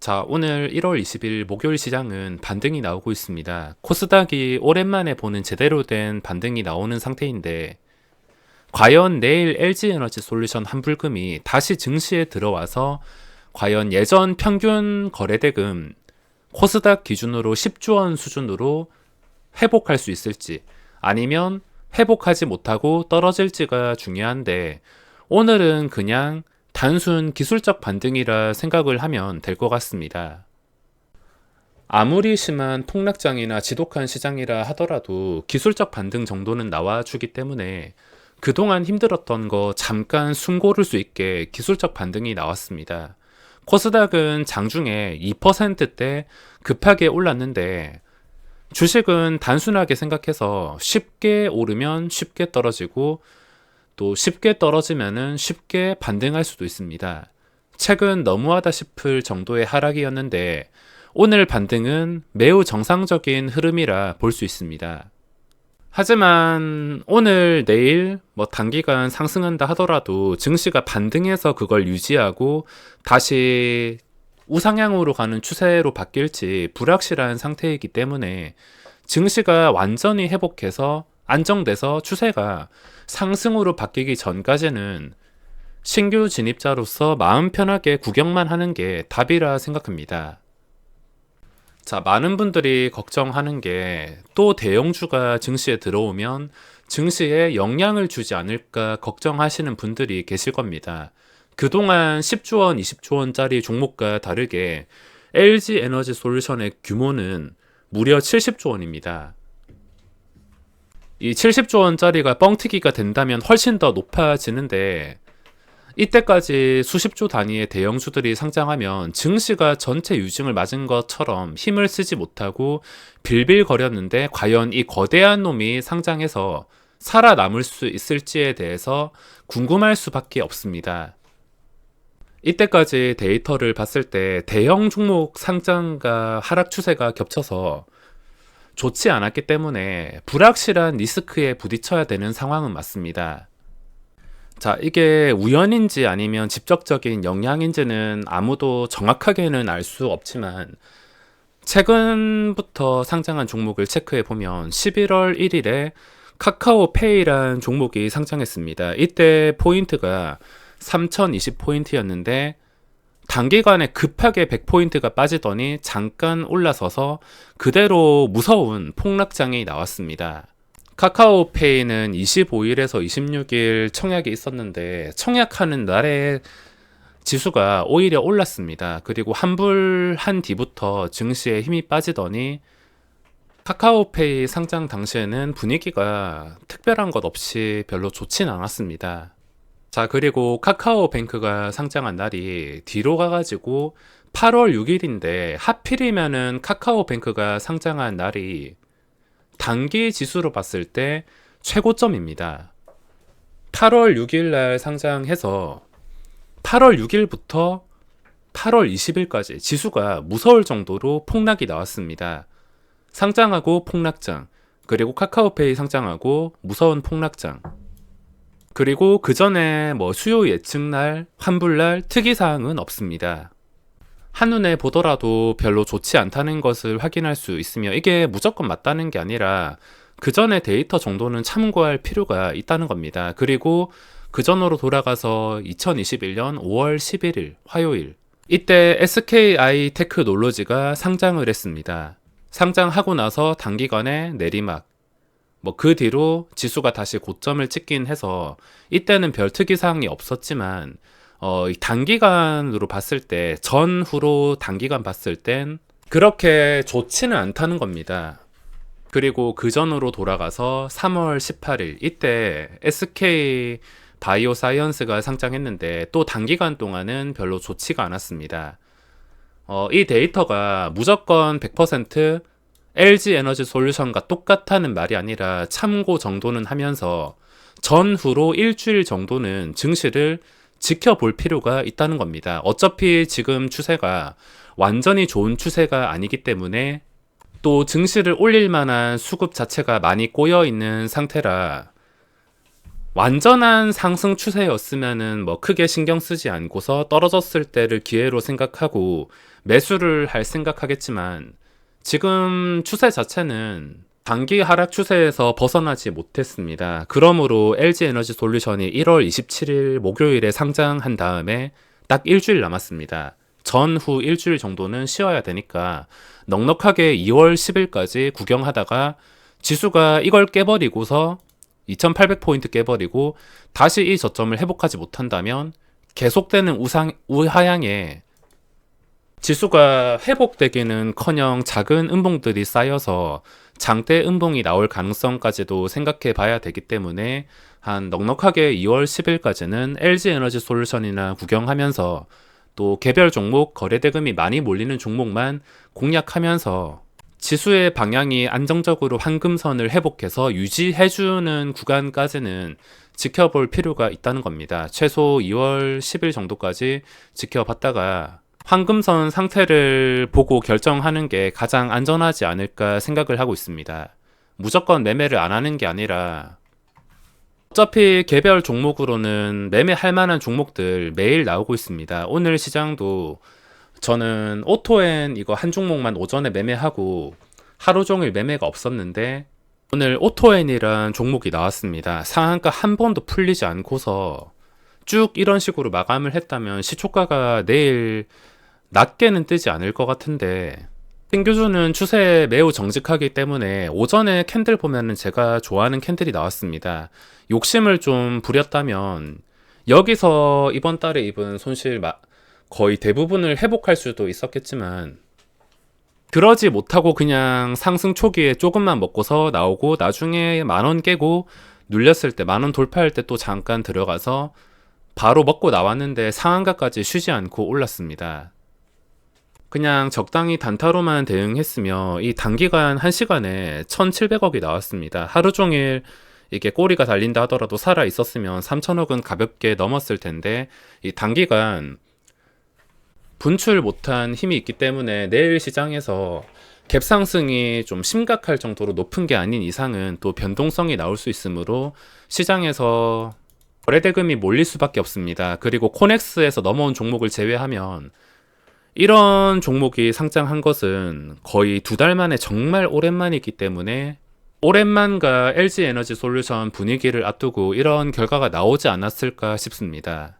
자, 오늘 1월 20일 목요일 시장은 반등이 나오고 있습니다. 코스닥이 오랜만에 보는 제대로 된 반등이 나오는 상태인데, 과연 내일 LG에너지솔루션 환불금이 다시 증시에 들어와서 과연 예전 평균 거래대금 코스닥 기준으로 10조 원 수준으로 회복할 수 있을지, 아니면 회복하지 못하고 떨어질지가 중요한데, 오늘은 그냥 단순 기술적 반등이라 생각을 하면 될 것 같습니다. 아무리 심한 폭락장이나 지독한 시장이라 하더라도 기술적 반등 정도는 나와주기 때문에 그동안 힘들었던 거 잠깐 숨 고를 수 있게 기술적 반등이 나왔습니다. 코스닥은 장중에 2%대 급하게 올랐는데, 주식은 단순하게 생각해서 쉽게 오르면 쉽게 떨어지고 또 쉽게 떨어지면은 쉽게 반등할 수도 있습니다. 최근 너무하다 싶을 정도의 하락이었는데, 오늘 반등은 매우 정상적인 흐름이라 볼 수 있습니다. 하지만 오늘 내일 단기간 상승한다 하더라도 증시가 반등해서 그걸 유지하고 다시 우상향으로 가는 추세로 바뀔지 불확실한 상태이기 때문에, 증시가 완전히 회복해서 안정돼서 추세가 상승으로 바뀌기 전까지는 신규 진입자로서 마음 편하게 구경만 하는 게 답이라 생각합니다. 자, 많은 분들이 걱정하는 게, 또 대형주가 증시에 들어오면 증시에 영향을 주지 않을까 걱정하시는 분들이 계실 겁니다. 그동안 10조 원, 20조 원짜리 종목과 다르게 LG 에너지 솔루션의 규모는 무려 70조 원입니다. 이 70조 원짜리가 뻥튀기가 된다면 훨씬 더 높아지는데, 이때까지 수십조 단위의 대형주들이 상장하면 증시가 전체 유증을 맞은 것처럼 힘을 쓰지 못하고 빌빌거렸는데, 과연 이 거대한 놈이 상장해서 살아남을 수 있을지에 대해서 궁금할 수밖에 없습니다. 이때까지 데이터를 봤을 때 대형 종목 상장과 하락 추세가 겹쳐서 좋지 않았기 때문에 불확실한 리스크에 부딪혀야 되는 상황은 맞습니다. 자, 이게 우연인지 아니면 직접적인 영향인지는 아무도 정확하게는 알 수 없지만, 최근부터 상장한 종목을 체크해 보면 11월 1일에 카카오페이란 종목이 상장했습니다. 이때 포인트가 3020포인트였는데 단기간에 급하게 100포인트가 빠지더니 잠깐 올라서서 그대로 무서운 폭락장이 나왔습니다. 카카오페이는 25일에서 26일 청약이 있었는데, 청약하는 날에 지수가 오히려 올랐습니다. 그리고 환불한 뒤부터 증시에 힘이 빠지더니, 카카오페이 상장 당시에는 분위기가 특별한 것 없이 별로 좋진 않았습니다. 자, 그리고 카카오뱅크가 상장한 날이 뒤로 가가지고 8월 6일인데, 하필이면은 카카오뱅크가 상장한 날이 단기 지수로 봤을 때 최고점입니다. 8월 6일 날 상장해서 8월 6일부터 8월 20일까지 지수가 무서울 정도로 폭락이 나왔습니다. 상장하고 폭락장, 그리고 카카오페이 상장하고 무서운 폭락장, 그리고 그 전에 수요 예측날, 환불날 특이사항은 없습니다. 한눈에 보더라도 별로 좋지 않다는 것을 확인할 수 있으며, 이게 무조건 맞다는 게 아니라 그 전의 데이터 정도는 참고할 필요가 있다는 겁니다. 그리고 그 전으로 돌아가서 2021년 5월 11일 화요일, 이때 SKI 테크놀로지가 상장을 했습니다. 상장하고 나서 단기간에 내리막, 그 뒤로 지수가 다시 고점을 찍긴 해서 이때는 별 특이사항이 없었지만, 단기간으로 봤을 때, 전후로 단기간 봤을 땐 그렇게 좋지는 않다는 겁니다. 그리고 그 전으로 돌아가서 3월 18일, 이때 SK 바이오사이언스가 상장했는데 또 단기간 동안은 별로 좋지가 않았습니다. 이 데이터가 무조건 100% LG 에너지 솔루션과 똑같다는 말이 아니라 참고 정도는 하면서 전후로 일주일 정도는 증시를 지켜볼 필요가 있다는 겁니다. 어차피 지금 추세가 완전히 좋은 추세가 아니기 때문에, 또 증시를 올릴 만한 수급 자체가 많이 꼬여 있는 상태라 완전한 상승 추세였으면은 뭐 크게 신경 쓰지 않고서 떨어졌을 때를 기회로 생각하고 매수를 할 생각하겠지만 지금 추세 자체는 단기 하락 추세에서 벗어나지 못했습니다. 그러므로 LG에너지 솔루션이 1월 27일 목요일에 상장한 다음에 딱 일주일 남았습니다. 전후 일주일 정도는 쉬어야 되니까 넉넉하게 2월 10일까지 구경하다가 지수가 이걸 깨버리고서 2800포인트 깨버리고 다시 이 저점을 회복하지 못한다면 계속되는 우하향에 지수가 회복되기는커녕 작은 음봉들이 쌓여서 장대 음봉이 나올 가능성까지도 생각해 봐야 되기 때문에 한 넉넉하게 2월 10일까지는 LG에너지 솔루션이나 구경하면서 또 개별 종목 거래 대금이 많이 몰리는 종목만 공략하면서 지수의 방향이 안정적으로 황금선을 회복해서 유지해주는 구간까지는 지켜볼 필요가 있다는 겁니다. 최소 2월 10일 정도까지 지켜봤다가 황금선 상태를 보고 결정하는 게 가장 안전하지 않을까 생각을 하고 있습니다. 무조건 매매를 안 하는 게 아니라 어차피 개별 종목으로는 매매할 만한 종목들 매일 나오고 있습니다. 오늘 시장도 저는 오토엔 이거 한 종목만 오전에 매매하고 하루 종일 매매가 없었는데 오늘 오토엔이란 종목이 나왔습니다. 상한가 한 번도 풀리지 않고서 쭉 이런 식으로 마감을 했다면 시초가가 내일 낮게는 뜨지 않을 것 같은데 땡겨주는 추세에 매우 정직하기 때문에 오전에 캔들 보면은 제가 좋아하는 캔들이 나왔습니다. 욕심을 좀 부렸다면 여기서 이번 달에 입은 손실 거의 대부분을 회복할 수도 있었겠지만 그러지 못하고 그냥 상승 초기에 조금만 먹고서 나오고 나중에 10,000원 깨고 눌렸을 때 10,000원 돌파할 때 또 잠깐 들어가서 바로 먹고 나왔는데 상한가까지 쉬지 않고 올랐습니다. 그냥 적당히 단타로만 대응했으며 이 단기간 1시간에 1,700억이 나왔습니다. 하루 종일 이게 꼬리가 달린다 하더라도 살아 있었으면 3,000억은 가볍게 넘었을 텐데 이 단기간 분출 못한 힘이 있기 때문에 내일 시장에서 갭 상승이 좀 심각할 정도로 높은 게 아닌 이상은 또 변동성이 나올 수 있으므로 시장에서 거래대금이 몰릴 수밖에 없습니다. 그리고 코넥스에서 넘어온 종목을 제외하면 이런 종목이 상장한 것은 거의 2달 만에 정말 오랜만이기 때문에 오랜만과 LG에너지 솔루션 분위기를 앞두고 이런 결과가 나오지 않았을까 싶습니다.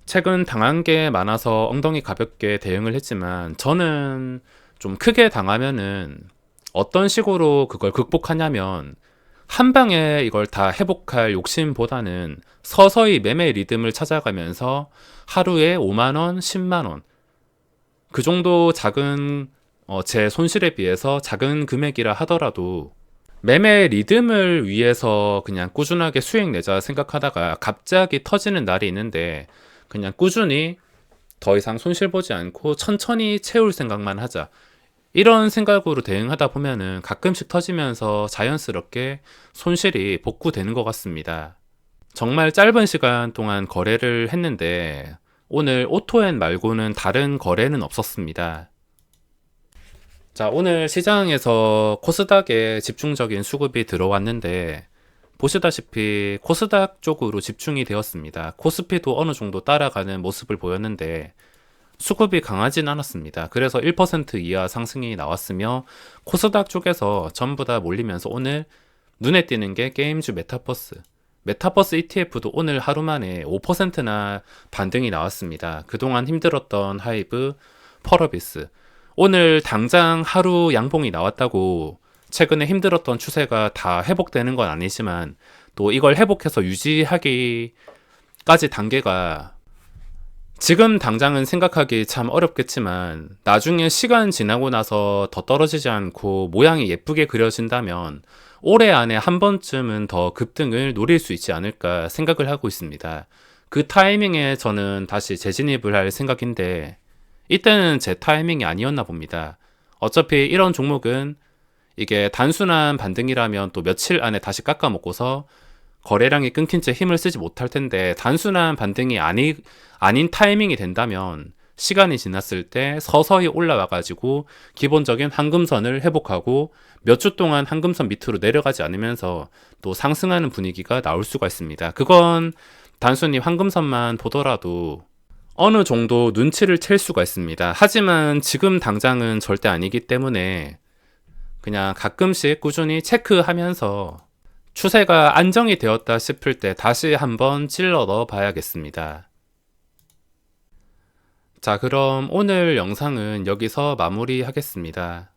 최근 당한 게 많아서 엉덩이 가볍게 대응을 했지만 저는 좀 크게 당하면은 어떤 식으로 그걸 극복하냐면 한 방에 이걸 다 회복할 욕심보다는 서서히 매매 리듬을 찾아가면서 하루에 5만원, 10만원 그 정도 작은 제 손실에 비해서 작은 금액이라 하더라도 매매 리듬을 위해서 그냥 꾸준하게 수익 내자 생각하다가 갑자기 터지는 날이 있는데 그냥 꾸준히 더 이상 손실 보지 않고 천천히 채울 생각만 하자. 이런 생각으로 대응하다 보면은 가끔씩 터지면서 자연스럽게 손실이 복구되는 것 같습니다. 정말 짧은 시간 동안 거래를 했는데 오늘 오토엔 말고는 다른 거래는 없었습니다. 자, 오늘 시장에서 코스닥에 집중적인 수급이 들어왔는데 보시다시피 코스닥 쪽으로 집중이 되었습니다. 코스피도 어느 정도 따라가는 모습을 보였는데 수급이 강하진 않았습니다. 그래서 1% 이하 상승이 나왔으며 코스닥 쪽에서 전부 다 몰리면서 오늘 눈에 띄는 게 게임주 메타버스 ETF도 오늘 하루 만에 5%나 반등이 나왔습니다. 그동안 힘들었던 하이브, 펄어비스 오늘 당장 하루 양봉이 나왔다고 최근에 힘들었던 추세가 다 회복되는 건 아니지만 또 이걸 회복해서 유지하기까지 단계가 지금 당장은 생각하기 참 어렵겠지만 나중에 시간 지나고 나서 더 떨어지지 않고 모양이 예쁘게 그려진다면 올해 안에 한 번쯤은 더 급등을 노릴 수 있지 않을까 생각을 하고 있습니다. 그 타이밍에 저는 다시 재진입을 할 생각인데 이때는 제 타이밍이 아니었나 봅니다. 어차피 이런 종목은 이게 단순한 반등이라면 또 며칠 안에 다시 깎아먹고서 거래량이 끊긴 채 힘을 쓰지 못할 텐데 단순한 반등이 아닌 타이밍이 된다면 시간이 지났을 때 서서히 올라와 가지고 기본적인 황금선을 회복하고 몇 주 동안 황금선 밑으로 내려가지 않으면서 또 상승하는 분위기가 나올 수가 있습니다. 그건 단순히 황금선만 보더라도 어느 정도 눈치를 챌 수가 있습니다. 하지만 지금 당장은 절대 아니기 때문에 그냥 가끔씩 꾸준히 체크하면서 추세가 안정이 되었다 싶을 때 다시 한번 찔러 넣어 봐야겠습니다. 자, 그럼 오늘 영상은 여기서 마무리하겠습니다.